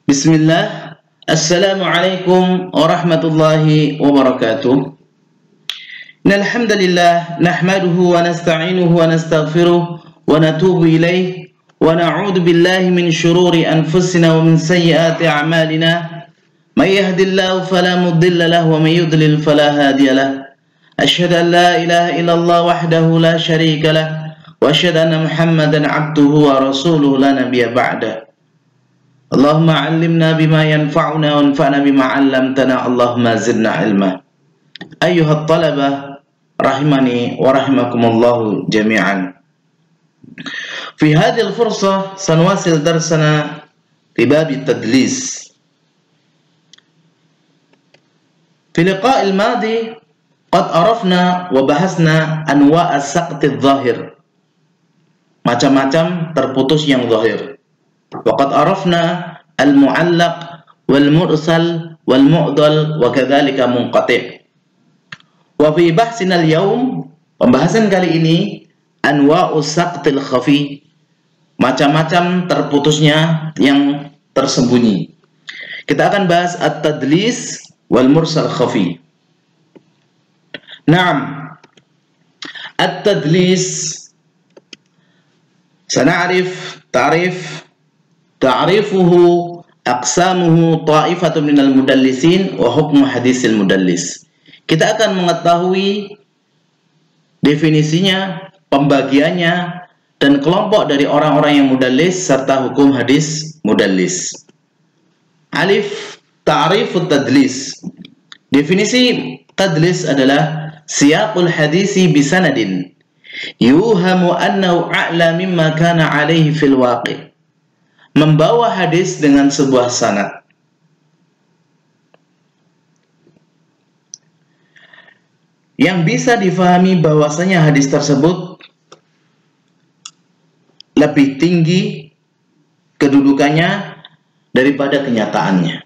Bismillah. Assalamualaikum warahmatullahi wabarakatuh. Innal hamdalillah nahmaduhu wa nasta'inuhu wa nastaghfiruh wa natubu ilaih wa na'udzu billahi min shururi anfusina wa min sayyiati a'malina. May yahdihillahu fala mudilla lahu wa may yudlil fala hadiya lahu. Asyhadu an la ilaha illallah wahdahu la syarika lah wa asyhadu anna Muhammadan 'abduhu wa rasuluhu la nabiyya ba'da. Allahumma 'allimna bima yanfa'una wanfa'na bima 'allamtana. Allahumma zidna ilma. Ayyuhat talabah rahimani wa rahimakumullah jami'an. Fi hadhihi al-fursah sanwasil darsana fi bab at-tadlis. Fi liqa' al-madi qad arafna wa bahasna anwa' as-saqt adh-dhahir. Macam-macam terputus yang zahir. Waqad arafna al-mu'allaq wal-mursal wal-mu'dal wa kadzalika munqati'. Wa fi bahsina al-yawm, pembahasan kali ini, anwa'us saqtil khafi, macam-macam terputusnya yang tersembunyi. Kita akan bahas at-tadlis wal-mursal khafi. Naam. At-tadlis sana'rif ta'rifuhu aqsamuhu ta'ifatun minal mudallisin wa hukmu hadisil mudallis. Kita akan mengetahui definisinya, pembagiannya, dan kelompok dari orang-orang yang mudallis serta hukum hadis mudallis. Alif, ta'rifut tadlis. Definisi tadlis adalah siyaqul hadisi bisanadin yuhamu annahu a'la mimma kana alaihi fil waqi'. Membawa hadis dengan sebuah sanad yang bisa difahami bahwasanya hadis tersebut lebih tinggi kedudukannya daripada kenyataannya.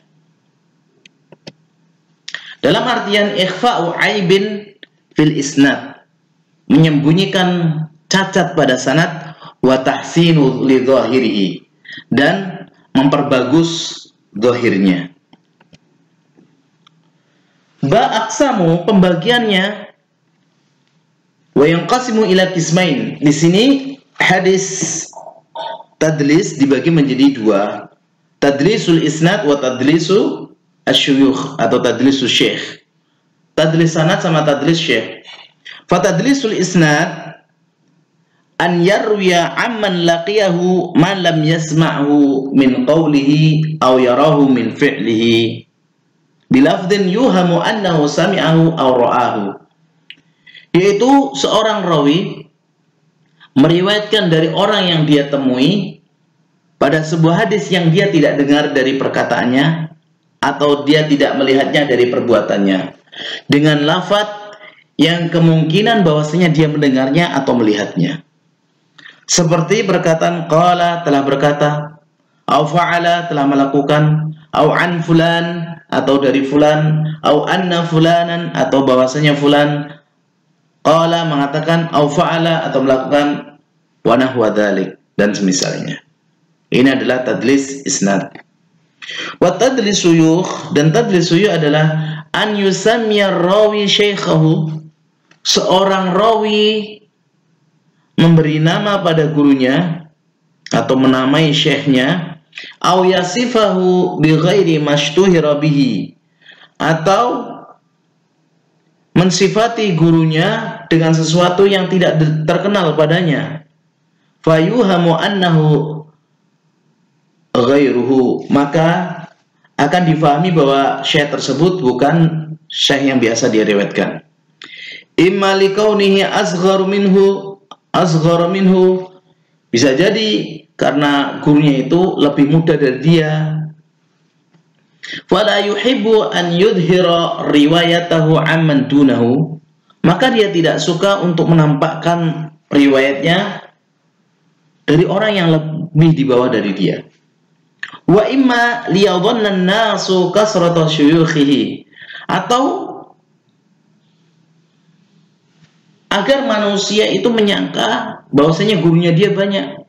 Dalam artian ikhfa'u aibin fil isnad, menyembunyikan cacat pada sanad, wa tahsinu li dhahirihi, dan memperbagus zahirnya. Ba aqsamu, pembagiannya, wa yanqasimu ila qismain. Di sini hadis tadlis dibagi menjadi dua, tadlisul isnad wa tadlisu asyuyukh atau tadlisul syekh. Tadlis sanad sama tadlis syekh. Fa tadlisul isnad an yarwiya amman laqiyahu man lam yasma'hu min qawlihi aw yarahu min fi'lihi bilafdhin yuhamu annahu sami'ahu aw ra'ahu. Yaitu seorang rawi meriwayatkan dari orang yang dia temui pada sebuah hadis yang dia tidak dengar dari perkataannya atau dia tidak melihatnya dari perbuatannya, dengan lafaz yang kemungkinan bahwasanya dia mendengarnya atau melihatnya. Seperti perkataan qala, telah berkata, au fa'ala, telah melakukan, au an fulan, atau dari fulan, au anna fulanan, atau bahwasanya fulan qala, mengatakan, au fa'ala, atau melakukan, wa nahwa dzalik, dan semisalnya. Ini adalah tadlis isnad. Wa tadlis suyukh, dan tadlis suyukh adalah an yusammiya rawi syaikhahu, seorang rawi memberi nama pada gurunya atau menamai syekhnya, au yasifahu bi ghairi mashtuhira bihi, atau mensifati gurunya dengan sesuatu yang tidak terkenal padanya, fayuhamu annahu ghairuhu, maka akan difahami bahwa syekh tersebut bukan syekh yang biasa diriwayatkan. Imma likaunihi asghar minhu, bisa jadi karena gurunya itu lebih muda dari dia. Fala yuhibbu an yudhira riwayatahu amman dunahu, maka dia tidak suka untuk menampakkan riwayatnya dari orang yang lebih di bawah dari dia. Wa imma liyadhanna an-nasu kasrata syuyukhihi, atau agar manusia itu menyangka bahwasanya gurunya dia banyak.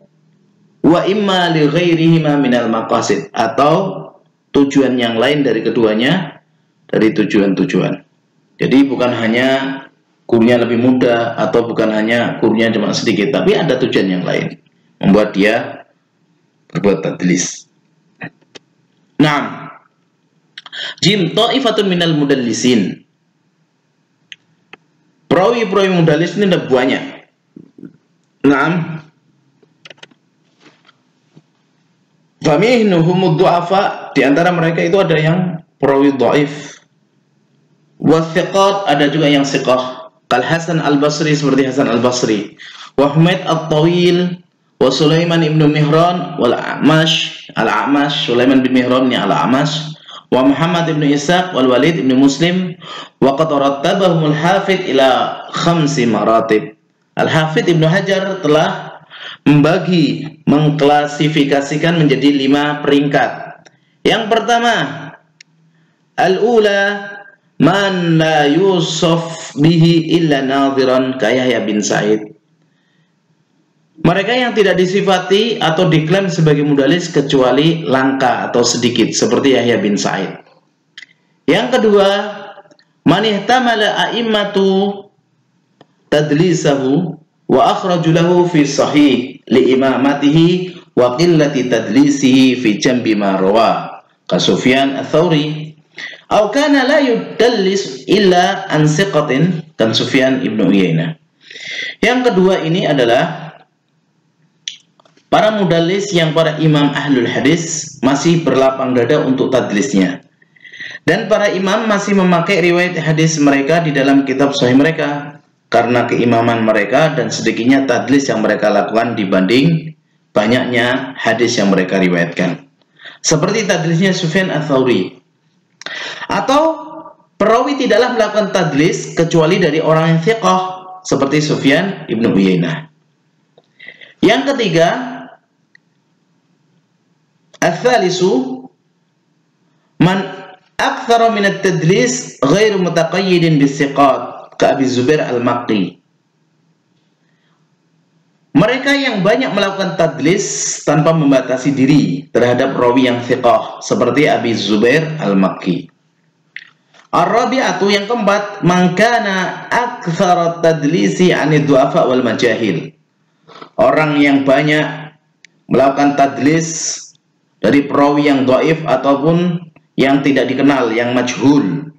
Wa imma li ghairihi ma minal maqasid, atau tujuan yang lain dari keduanya, dari tujuan-tujuan. Jadi bukan hanya gurunya lebih mudah atau bukan hanya gurunya cuma sedikit, tapi ada tujuan yang lain membuat dia berbuat tadlis. Nah, jim ta'ifatun minal mudallisin. Perawi-perawi mudallis ini ada banyak. Nah, famihnuhum du'afa, di antara mereka itu ada yang perawi dhaif. Wathiqat, ada juga yang thiqah. Kal Hasan al-Basri, seperti Hasan al-Basri. Wa Humaid at-Tawil, wa Sulaiman ibn Mihran, wal A'mash, al-A'mash, Sulaiman bin Mihran ni al-A'mash, wa Muhammad ibn Ishaq, wal Walid ibn Muslim, wa qad rattabahum al-Hafidh ila 5 maratib. Al-Hafidh Ibnu Hajar telah mengklasifikasikan menjadi 5 peringkat. Yang pertama, al-ula man la yusaf bihi illa nadhiran ka Yahya bin Sa'id. Mereka yang tidak disifati atau diklaim sebagai mudallis kecuali langka atau sedikit, seperti Yahya bin Sa'id. Yang kedua, man ihtamala a'immatu tadlisahu wa akhraju lahu fi sahih li imamatihi wa qillati tadlisihi fi jambi ma rawa ka Sufyan ats-Tsauri aw kana la yudallis illa an siqatin kan Sufyan ibnu Uyainah. Yang kedua ini adalah para mudallis yang para imam ahlul hadis masih berlapang dada untuk tadlisnya, dan para imam masih memakai riwayat hadis mereka di dalam kitab sahih mereka karena keimaman mereka dan sedikitnya tadlis yang mereka lakukan dibanding banyaknya hadis yang mereka riwayatkan, seperti tadlisnya Sufyan ats-Tsauri. Atau perawi tidaklah melakukan tadlis kecuali dari orang yang thiqah, seperti Sufyan ibnu Uyainah. Yang ketiga, ats-tsalisu man aktsara min at-tadlis ghairu mutaqayyidin bis-siqat ka Abi Zubair al-Maqi. Mereka yang banyak melakukan tadlis tanpa membatasi diri terhadap rawi yang thiqah, seperti Abi Zubair al-Maqi. Ar-rabi'atu, yang keempat, man kana aktsara tadlisi 'anid du'afa wal majahil. Orang yang banyak melakukan tadlis dari perawi yang dhaif ataupun yang tidak dikenal, yang majhul.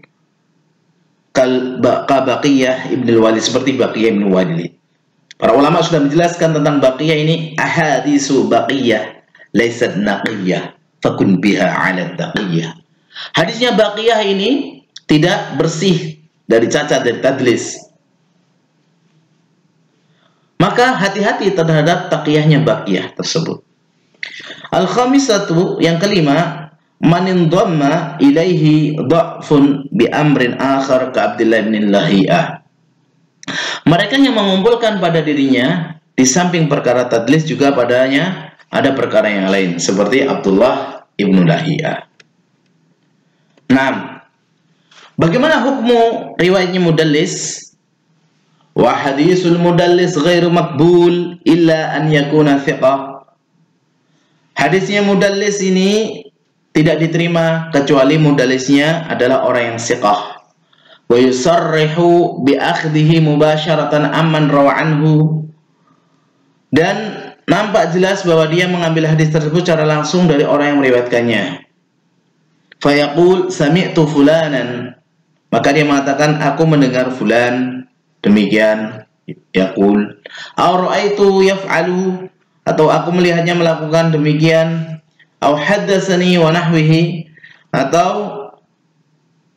Ka Baqiyah ibn al-Walid, seperti Baqiyah ibn al-Walid. Para ulama sudah menjelaskan tentang Baqiyah ini, ahadisu Baqiyah laysat naqiyah fakun biha 'ala taqiyah. Hadisnya Baqiyah ini tidak bersih dari cacat, dari tadlis. Maka hati-hati terhadap taqiyahnya Baqiyah tersebut. Al-khamisatu, yang kelima, man indamma ilaihi dha'fun bi amrin akhar ka Abdullah bin Lahiyah. Mereka yang mengumpulkan pada dirinya di samping perkara tadlis juga padanya ada perkara yang lain, seperti Abdullah ibnu Lahiyah. Nah, bagaimana hukum riwayatnya mudallis? Wa hadisul mudallis ghairu maqbul illa an yakuna thiqah. Hadisnya mudallis ini tidak diterima kecuali mudallisnya adalah orang yang thiqah. Wa yusarrihu bi akhdhihi mubasharatan amman rawa anhu. Dan nampak jelas bahwa dia mengambil hadis tersebut secara langsung dari orang yang meriwayatkannya. Fa yaqul sami'tu fulanan. Maka dia mengatakan, aku mendengar fulan demikian yaqul, aw ra'aitu yaf'alu, atau aku melihatnya melakukan demikian, aw haddatsani wa nahwihi, atau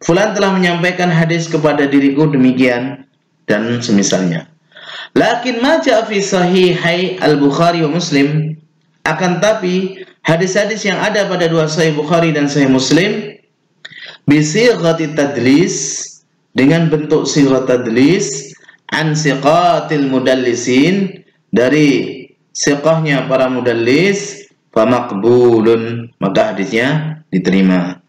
fulan telah menyampaikan hadis kepada diriku demikian, dan semisalnya. Lakin ma ja'a fi sahihai al-Bukhari wa Muslim, akan tapi hadis-hadis yang ada pada dua sahih Bukhari dan sahih Muslim bisighati tadlis, dengan bentuk sighat tadlis, an siqatil mudallisin, dari siqahnya para mudallis, fa maqbulun, maka hadisnya diterima.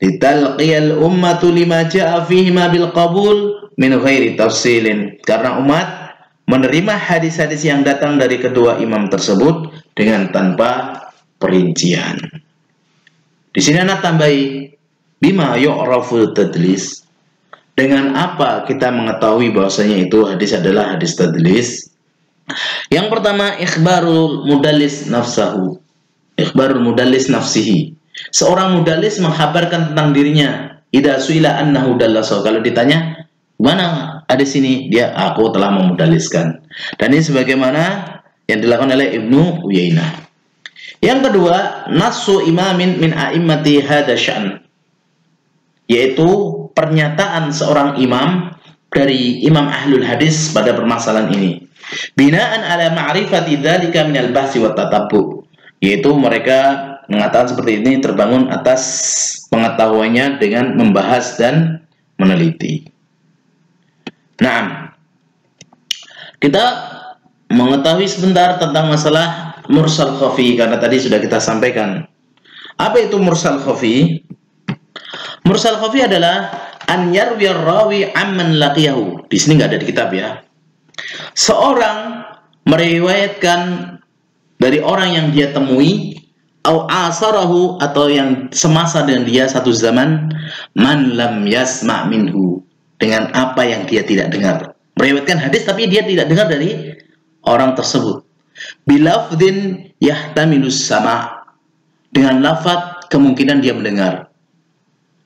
Litalqiyal ummatu lima ja'a fihi ma bil qabul min ghairi tafsilin, karena umat menerima hadis-hadis yang datang dari kedua imam tersebut dengan tanpa perincian. Di sini anak tambahi bima yu'rafu tadlis. Dengan apa kita mengetahui bahwasanya itu hadis adalah hadis tadlis? Yang pertama, ikhbarul mudallis nafsahu. Ikhbarul mudallis nafsihi. Seorang mudallis mengkhabarkan tentang dirinya. Idza suila annahu dallasa. Kalau ditanya, "Mana hadis ini?" Dia, "Aku telah memudalliskan." Dan ini sebagaimana yang dilakukan oleh Ibnu Uyainah. Yang kedua, nasu imamin min a'immati hadza sya'n. Yaitu pernyataan seorang imam dari imam ahlul hadis pada permasalahan ini. Binaan ala ma'rifati dzalika minal bahsi wat tatabbu. Yaitu mereka mengatakan seperti ini terbangun atas pengetahuannya dengan membahas dan meneliti. Nah, kita mengetahui sebentar tentang masalah mursal khafi karena tadi sudah kita sampaikan. Apa itu mursal khafi? Mursal khafi adalah an yarwi rawi amman laqiyahu. Di sini nggak ada di kitab ya. Seorang meriwayatkan dari orang yang dia temui, au asarahu, atau yang semasa dengan dia satu zaman, man lam yasma' minhu, dengan apa yang dia tidak dengar. Meriwayatkan hadis tapi dia tidak dengar dari orang tersebut. Bilafdin yahtamilus sama', dengan lafaz kemungkinan dia mendengar.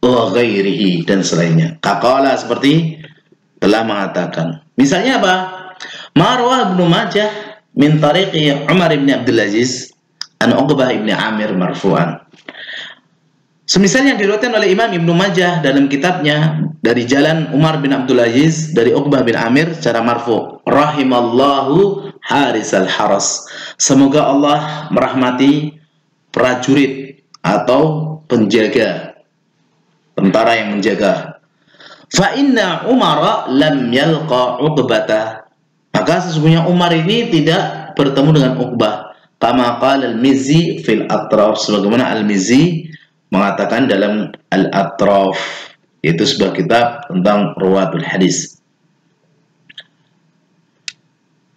Wa ghairihi, dan selainnya. Kaqala, seperti telah mengatakan. Misalnya apa? Marwah Ibnu Majah min tariqi Umar bin Abdul Aziz an Uqbah ibn Amir marfu'an. Semisal yang diriwayatkan oleh Imam Ibnu Majah dalam kitabnya dari jalan Umar bin Abdul Aziz dari Uqbah bin Amir secara marfu'. Rahimallahu harisal haras. Semoga Allah merahmati prajurit atau penjaga, tentara yang menjaga. Fa inna Umar lam yalqa Uqbata. Maka sesungguhnya Umar ini tidak bertemu dengan Uqbah. Kama qala al-Mizzi fil Atraf, sebagaimana al-Mizzi mengatakan dalam al-Atraf, yaitu sebuah kitab tentang ruwatul hadis.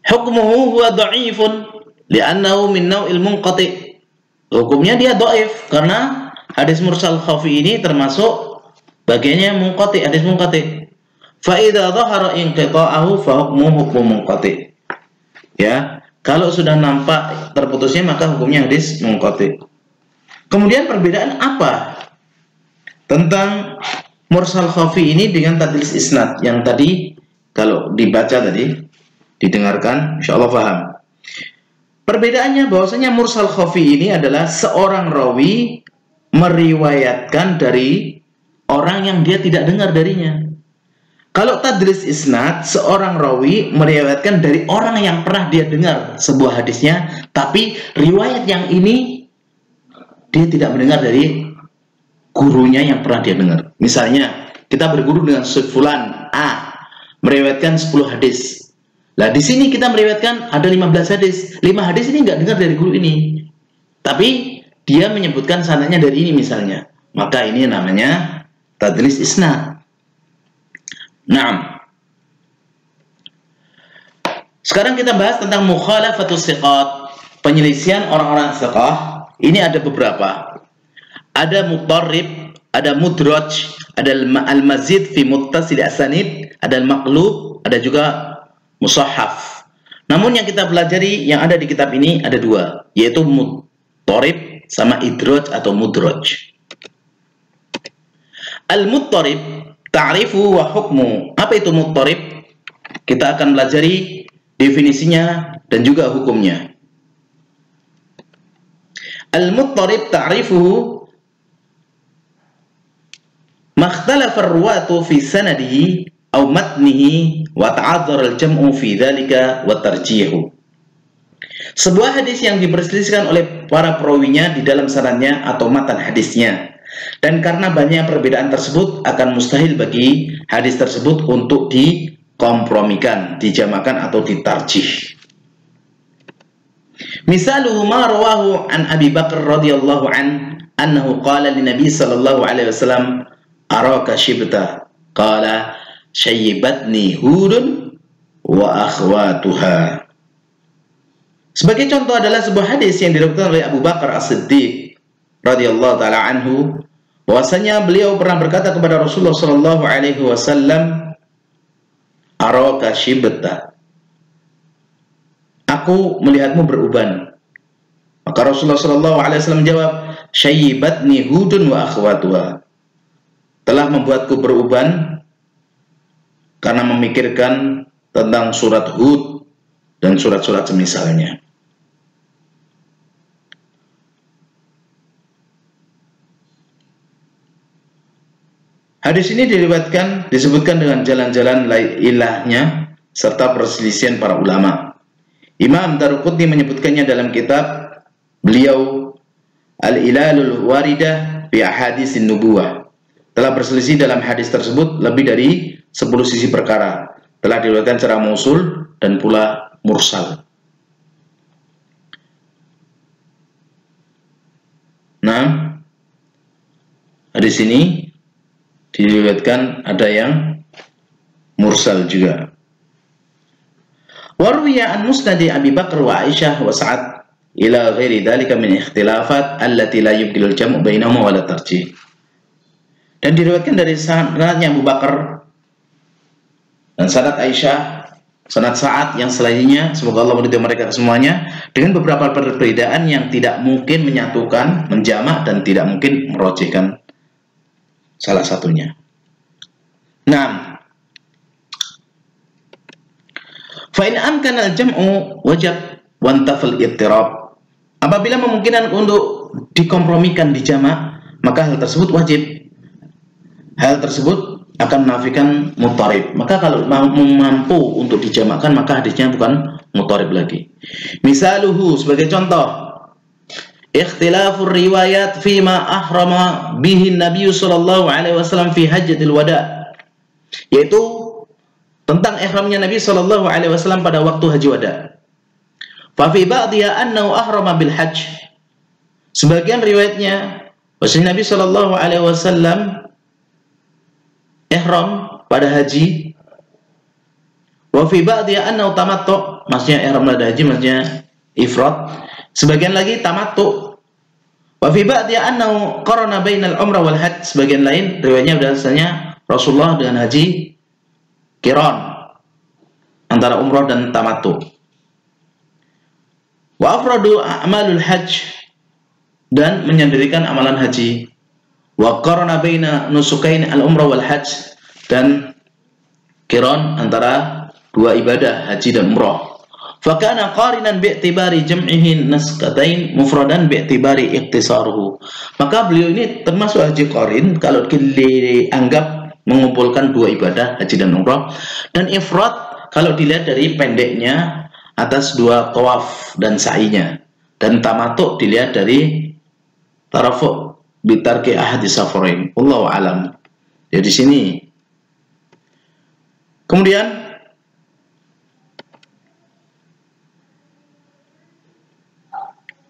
Hukmuhu huwa dha'ifun li'annahu min naw'il munqati. Hukumnya dia dhaif karena hadis mursal khafi ini termasuk bagiannya munqati, hadis munqati. Fa idza dhahara inqita'ahu fa hukmuhu hukmu munqati. Ya, kalau sudah nampak terputusnya maka hukumnya hadis munqati. Kemudian perbedaan apa tentang mursal khafi ini dengan tadlis isnad yang tadi kalau dibaca tadi didengarkan insyaallah paham. Perbedaannya bahwasanya mursal khafi ini adalah seorang rawi meriwayatkan dari orang yang dia tidak dengar darinya. Kalau tadlis isnad, seorang rawi meriwayatkan dari orang yang pernah dia dengar sebuah hadisnya, tapi riwayat yang ini dia tidak mendengar dari gurunya yang pernah dia dengar. Misalnya, kita berguru dengan Fulan A, meriwayatkan 10 hadis. Nah, di sini kita meriwayatkan ada 15 hadis. 5 hadis ini nggak dengar dari guru ini. Tapi dia menyebutkan sanadnya dari ini misalnya. Maka ini namanya tadlis isnad. Naam. Sekarang kita bahas tentang mukhalafatus thiqat, penyelisihan orang-orang thiqah. Ini ada beberapa. Ada mutarrib, ada mudraj, ada al-mazid fi muttasil asanid, ada al-maqlub, ada juga musahhaf. Namun yang kita pelajari yang ada di kitab ini ada dua, yaitu mutarrib sama idraj atau mudraj. Al-mutarrib ta'rifu wa hukmu. Apa itu muttarib? Kita akan pelajari definisinya dan juga hukumnya. Al-muttarib ta'rifuhu makhtalafa ar-ruwatu fi sanadihi aw matnihi wa ta'adzara al-jam'u fi dhalika wa tarjihu. Sebuah hadis yang diperselisihkan oleh para perawinya di dalam sanadnya atau matan hadisnya. Dan karena banyak perbedaan tersebut akan mustahil bagi hadis tersebut untuk dikompromikan, dijamakan atau ditarjih. Misaluhu ma rawahu an Abi Bakar radhiyallahu an annahu qala li Nabi sallallahu alaihi wasallam araka shibta qala shayyibatni hudun wa akhwatuha. Sebagai contoh adalah sebuah hadis yang diriwayatkan oleh Abu Bakar As-Siddiq radhiyallahu taala anhu bahwasanya beliau pernah berkata kepada Rasulullah sallallahu alaihi wasallam, "Araka shibta." Aku melihatmu beruban. Maka Rasulullah sallallahu alaihi wasallam jawab, "Syayyibatni Hudun wa akhwatuha." Telah membuatku beruban karena memikirkan tentang surat Hud dan surat-surat semisalnya. Hadis ini disebutkan dengan jalan-jalan ilahnya serta perselisihan para ulama. Imam Daruqutni menyebutkannya dalam kitab beliau Al-Ilalul Waridah fi Ahaditsin Nubuwah. Telah berselisih dalam hadis tersebut lebih dari 10 sisi perkara. Telah diriwayatkan secara mausul dan pula mursal. Nah, hadis ini diriwayatkan ada yang mursal juga. Warwiya an musnadi Abi Bakar wa Aisyah wa Sa'ad ila ghairi dhalika min ikhtilafat allati la yubdilul jam'u bainahuma wa la tarjih. Dan diriwayatkan dari sanadnya Abu Bakar dan sanad Aisyah, sanad Sa'ad yang selainnya, semoga Allah meridhai mereka semuanya, dengan beberapa perbedaan yang tidak mungkin menyatukan, menjamak, dan tidak mungkin merojihkan salah satunya. Nah, fa in amkana al-jam'u wajab wa intafal ittirab. Apabila memungkinkan untuk dikompromikan di jamak, maka hal tersebut wajib. Hal tersebut akan menafikan mutarib. Maka kalau mampu untuk dijamakkan, maka hadisnya bukan mutarib lagi. Misaluhu, sebagai contoh, ikhtilafur riwayat fima ahrama bihi Nabi sallallahu alaihi wasallam fi hajjatil wada, yaitu tentang ihramnya Nabi sallallahu alaihi wasallam pada waktu haji wada. Fa fi ba'dhiha annahu ahrama bil hajj. Sebagian riwayatnya bahwasanya Nabi sallallahu alaihi wasallam ihram pada haji. Wa fi ba'dhiha annahu tamattu, maksudnya ihram pada haji maksudnya ifrad. Sebagian lagi tamattu. Wa fi ba'dhiha annahu qarana bainal umrah wal hajj. Sebagian lain riwayatnya bahwasanya Rasulullah dengan haji qiran, antara umrah dan tamattu. Wa afradu a'malul hajj, dan menyendirikan amalan haji. Wa qarana baina nusukain al-umrah wal hajj, dan qiran antara dua ibadah haji dan umrah. Fakana qarinan bi'tibari jam'ihi naskatain mufradan bi'tibari ikhtisaruhu. Maka beliau ini termasuk haji qarin kalau dianggap mengumpulkan dua ibadah haji dan umrah, dan ifrad kalau dilihat dari pendeknya atas dua tawaf dan sa'inya, dan tamattu dilihat dari tarafu bitarki ahadis safarain. Wallahu alam. Ya, di sini. Kemudian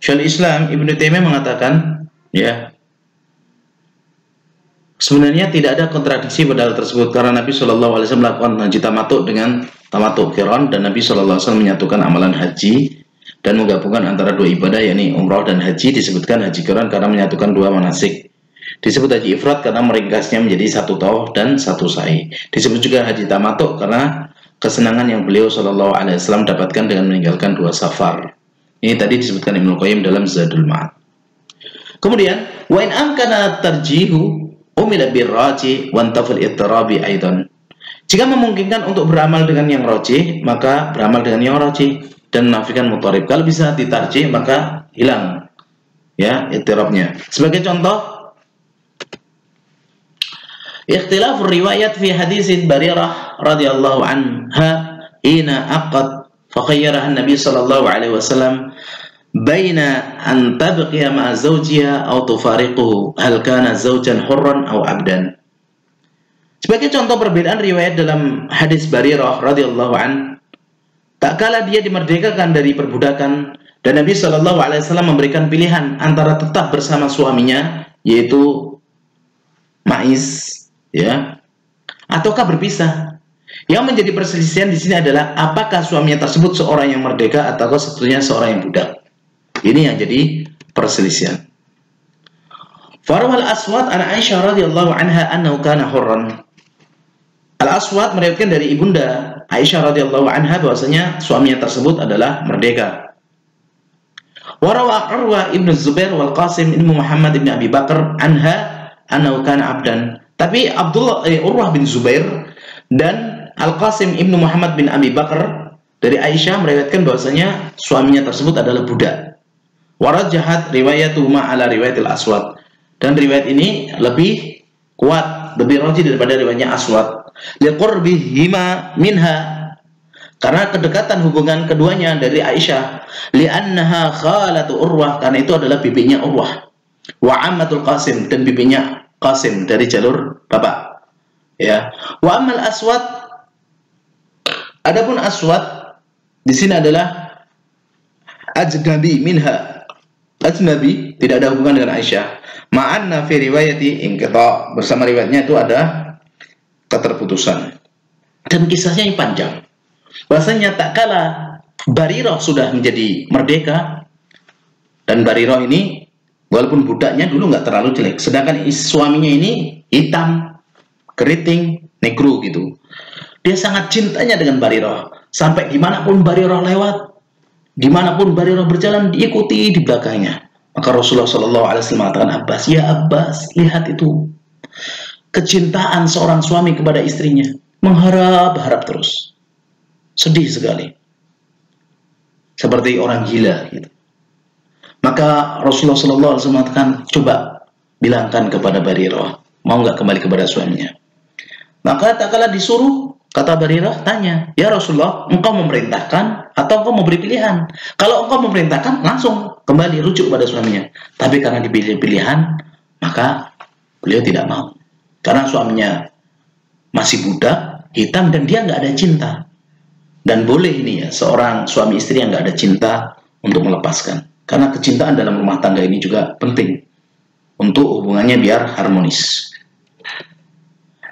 Syaikhul Islam Ibnu Taimiyah mengatakan, ya, sebenarnya tidak ada kontradiksi pada hal tersebut, karena Nabi Shallallahu Alaihi Wasallam melakukan haji tamattu dengan tamattu qiran, dan Nabi Shallallahu Alaihi Wasallam menyatukan amalan haji dan menggabungkan antara dua ibadah, yakni umrah dan haji. Disebutkan haji qiran karena menyatukan dua manasik. Disebut haji ifrad karena meringkasnya menjadi satu tawaf dan satu sa'i. Disebut juga haji tamattu karena kesenangan yang beliau Shallallahu Alaihi Wasallam dapatkan dengan meninggalkan dua safar. Ini tadi disebutkan Ibnu Qayyim dalam Zadul Ma'ad. Kemudian, wa in amkana tarjihu umila birraji wa antafal ittirabi aidan. Jika memungkinkan untuk beramal dengan yang rajih, maka beramal dengan yang rajih dan menafikan mutarib. Kalau bisa ditarjih, maka hilang ya ittirabnya. Sebagai contoh, ikhtilafur riwayat fi hadisin Barirah radhiyallahu anha ina aqad fakhayyaraha Nabi sallallahu alaihi wasallam baina an tabqiya ma'a zawjiha aw tufariquhu hal kana zawjan hurran aw abdan. Sebagai contoh perbedaan riwayat dalam hadis Barirah radhiyallahu an, tak kala dia dimerdekakan dari perbudakan, dan Nabi sallallahu alaihi wasallam memberikan pilihan antara tetap bersama suaminya, yaitu ma'is, ya, ataukah berpisah. Yang menjadi perselisihan di sini adalah apakah suaminya tersebut seorang yang merdeka ataukah sebetulnya seorang yang budak. Ini yang jadi perselisihan. Farawal Aswad an Aisyah radhiyallahu anha annahu kana hurran. Al-Aswad meriwayatkan dari ibunda Aisyah radhiyallahu anha bahwasanya suaminya tersebut adalah merdeka. Warawa Urwa ibn Zubair wal Qasim ibn Muhammad ibn Abi Bakar anha annahu kana abdan. Tapi Urwah bin Zubair dan Al-Qasim ibn Muhammad bin Abi Bakar dari Aisyah meriwayatkan bahwasanya suaminya tersebut adalah budak. Warajahat riwayatuhuma ala riwayatil Aswad. Dan riwayat ini lebih kuat, lebih rajih daripada riwayatnya Aswad. Liqurbihima minha, karena kedekatan hubungan keduanya dari Aisyah. Li'annaha khalatu Urwah, karena itu adalah bibinya Urwah. Wa ammatul Qasim, dan bibinya Qasim dari jalur bapak. Ya. Wa ammal Aswad, adapun Aswad di sini adalah ajnabi minha. Ajnabi, tidak ada hubungan dengan Aisyah. Ma'anna fi riwayati inqita', bersama riwayatnya itu ada keterputusan. Dan kisahnya yang panjang. Bahasanya tak kala Barirah sudah menjadi merdeka, dan Barirah ini walaupun budaknya dulu nggak terlalu jelek, sedangkan suaminya ini hitam, keriting, negro gitu. Dia sangat cintanya dengan Barirah, sampai dimanapun Barirah lewat, dimanapun Barirah berjalan, diikuti di belakangnya. Maka Rasulullah SAW mengatakan, Abbas, ya Abbas, lihat itu kecintaan seorang suami kepada istrinya, mengharap-harap terus, sedih sekali, seperti orang gila gitu. Maka Rasulullah SAW mengatakan, coba bilangkan kepada Barirah, mau nggak kembali kepada suaminya. Maka tak kala disuruh, kata Barirah, tanya, ya Rasulullah, engkau memerintahkan atau engkau memberi pilihan? Kalau engkau memerintahkan, langsung kembali rujuk pada suaminya. Tapi karena dipilih pilihan, maka beliau tidak mau. Karena suaminya masih budak, hitam, dan dia nggak ada cinta. Dan boleh ini ya, seorang suami istri yang nggak ada cinta untuk melepaskan. Karena kecintaan dalam rumah tangga ini juga penting untuk hubungannya biar harmonis.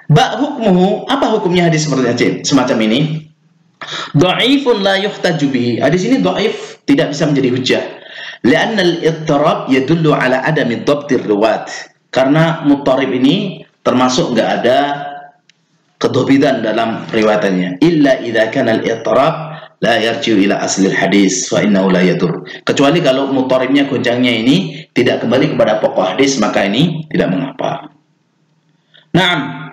Hukmuhu, apa hukumnya hadis semacam ini? Dhaifun la yuhtaju bihi. Hadis ini dhaif, tidak bisa menjadi hujjah. Li'anna al-idtirab yadullu ala adami dhabtir riwayat. Karena muttarib ini termasuk nggak ada kedobitan dalam riwayatannya. Illa idza kana al-idtirab la yarji'u ila aslil hadis fa innahu la yadur. Kecuali kalau muttaribnya gonjangnya ini tidak kembali kepada pokok hadis, maka ini tidak mengapa. Naam.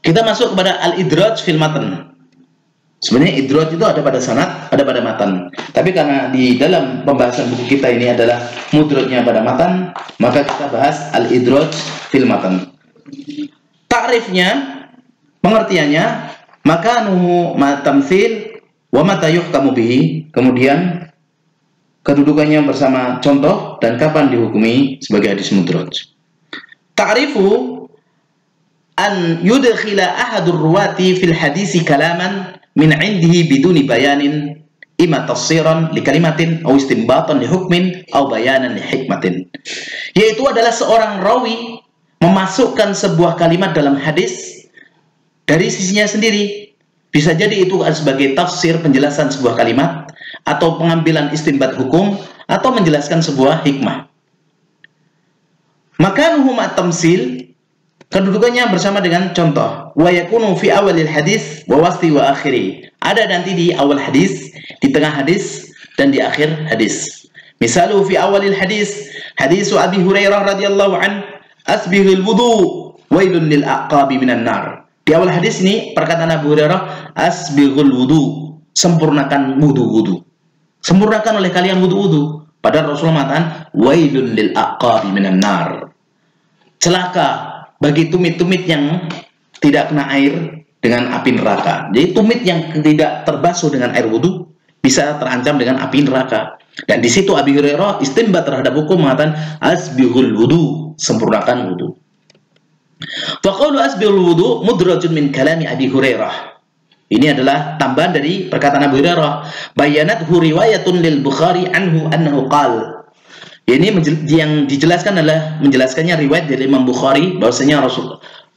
Kita masuk kepada al-idraj fil matan. Sebenarnya idraj itu ada pada sanad, ada pada matan. Tapi karena di dalam pembahasan buku kita ini adalah mudrajnya pada matan, maka kita bahas al-idraj fil matan. Ta'rifnya, pengertiannya, makanuhu ma tamtsil wa mata yuhkamu bihi. Kemudian kedudukannya bersama contoh dan kapan dihukumi sebagai hadis mudraj. Ta'rifu an yudkhila ahadur ruwati fil hadisi kalaman min indihi biduni bayanin imma tafsiran li kalimatin aw istinbatan li hukmin aw bayanan li hikmatin. Yaitu adalah seorang rawi memasukkan sebuah kalimat dalam hadis dari sisinya sendiri. Bisa jadi itu sebagai tafsir, penjelasan sebuah kalimat, atau pengambilan istinbat hukum, atau menjelaskan sebuah hikmah. Makanuhu ma tamsil, kedudukannya bersama dengan contoh. Wa yakunu fi awalil hadis wa wasti wa akhiri. Ada nanti di awal hadis, di tengah hadis, dan di akhir hadis. Misalu fi awalil hadis, hadisu Abi Hurairah radhiyallahu an, asbihul wudu, wailun lil aqabi minan nar. Di awal hadis ini perkataan Abu Hurairah, asbihul wudu, sempurnakan wudu-wudu. Sempurnakan oleh kalian wudu-wudu. Padahal Rasulullah mengatakan, wailun lil aqabi minan nar. Celaka bagi tumit-tumit yang tidak kena air dengan api neraka. Jadi tumit yang tidak terbasuh dengan air wudu bisa terancam dengan api neraka. Dan di situ Abi Hurairah istinbat terhadap hukum mengatakan asbihul wudu, sempurnakan wudu. Faqaulu asbihul wudu mudrajun min kalami Abi Hurairah. Ini adalah tambahan dari perkataan Abu Hurairah. Bayanathu riwayatun lil Bukhari anhu annahu qala. Ini yang dijelaskan adalah menjelaskannya riwayat dari Imam Bukhari bahwasanya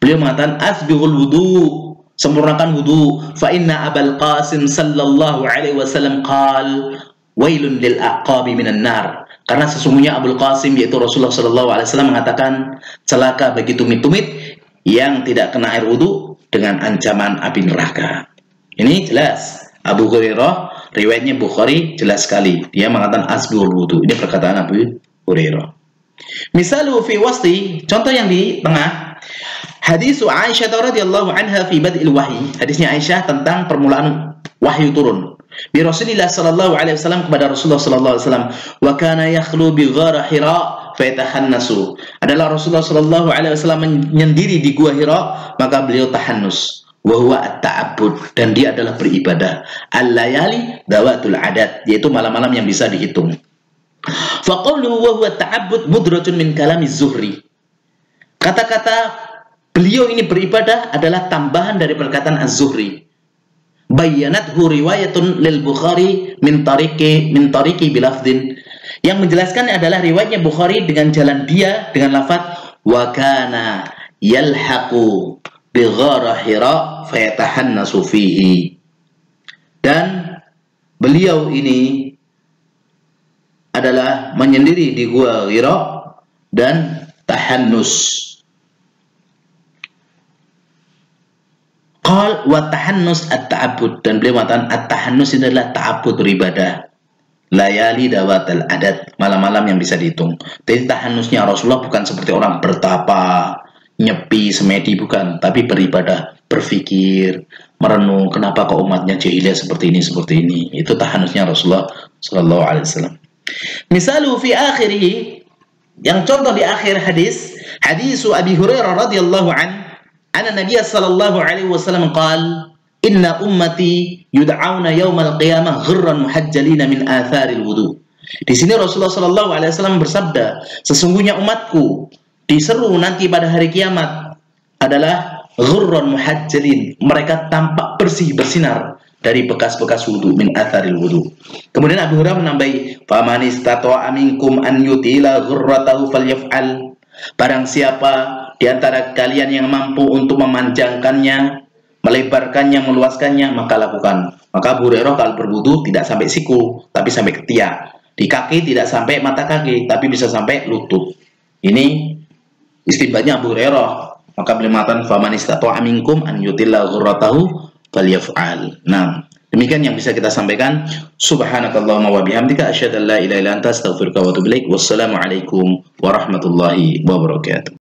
beliau mengatakan asbihul wudu, sempurnakan wudu. Fa inna Abul Qasim sallallahu alaihi wasallam qala wailun lil aqabi minan nar. Karena sesungguhnya Abul Qasim yaitu Rasulullah SAW mengatakan celaka bagi tumit-tumit yang tidak kena air wudu dengan ancaman api neraka. Ini jelas. Abu Hurairah, riwayatnya Bukhari jelas sekali. Dia mengatakan asbul wudu. Ini perkataan Abu Hurairah. Misalu fi wasti, contoh yang di tengah. Hadis Aisyah radhiyallahu anha fi bad'il wahyi. Hadisnya Aisyah tentang permulaan wahyu turun. Bi Rasulillah sallallahu alaihi wasallam, kepada Rasulullah sallallahu alaihi wasallam, wa kana yakhlu bi ghar Hira fa yatahannasu. Adalah Rasulullah sallallahu alaihi wasallam menyendiri di gua Hira, maka beliau tahannus. Wa huwa at-ta'abbud, dan dia adalah beribadah. Al-layali dawatul adat, yaitu malam-malam yang bisa dihitung. Fa qawluhu wa huwa at-ta'abbud mudrajun min kalami Zuhri. Kata-kata beliau ini beribadah adalah tambahan dari perkataan Az-Zuhri. Bayyanathu riwayatun lil Bukhari min tariqi bilafdin. Yang menjelaskan adalah riwayatnya Bukhari dengan jalan dia dengan lafaz wa kana yalhaqu bi ghar Hira fayatahannasu fihi. Dan beliau ini adalah menyendiri di gua Hira dan tahannus. Qal wa tahannus at-ta'abbud, dan beliau mengatakan at-tahannus ini adalah ta'abbud, beribadah. Layali dawatal adat, malam-malam yang bisa dihitung. Jadi tahannusnya Rasulullah bukan seperti orang bertapa, nyepi, semedi, bukan, tapi beribadah, berpikir, merenung kenapa kok umatnya jahiliyah seperti ini. Itu tahannusnya Rasulullah sallallahu alaihi wasallam. Misalu fi akhirih, yang contoh di akhir hadis Abi Hurairah radhiyallahu anhu, anna Nabiy sallallahu alaihi wasallam qala inna ummati yud'auna yaumal qiyamah ghurran muhajjalina min atharil wudu. Di sini Rasulullah sallallahu alaihi wasallam bersabda, sesungguhnya umatku diseru nanti pada hari kiamat adalah ghurran muhajjalin, mereka tampak bersih bersinar dari bekas-bekas wudu, min atharil wudu. Kemudian Abu Hurairah menambahi, faman istata'a minkum an yutila ghurratahu falyaf'al. Barang siapa di antara kalian yang mampu untuk memanjangkannya, melebarkannya, meluaskannya, maka lakukan. Maka Abu Hurairah kalau berwudu tidak sampai siku, tapi sampai ketiak. Di kaki tidak sampai mata kaki, tapi bisa sampai lutut. Ini istinbatnya Abu Hurairah. Maka beliau mengatakan faman istata'a minkum an yutila ghurratahu falyaf'al. Nah, demikian yang bisa kita sampaikan. Subhanakallahumma wa bihamdika asyhadu an la ilaha illa anta astaghfiruka wa atubu ilaik. Wassalamualaikum warahmatullahi wabarakatuh.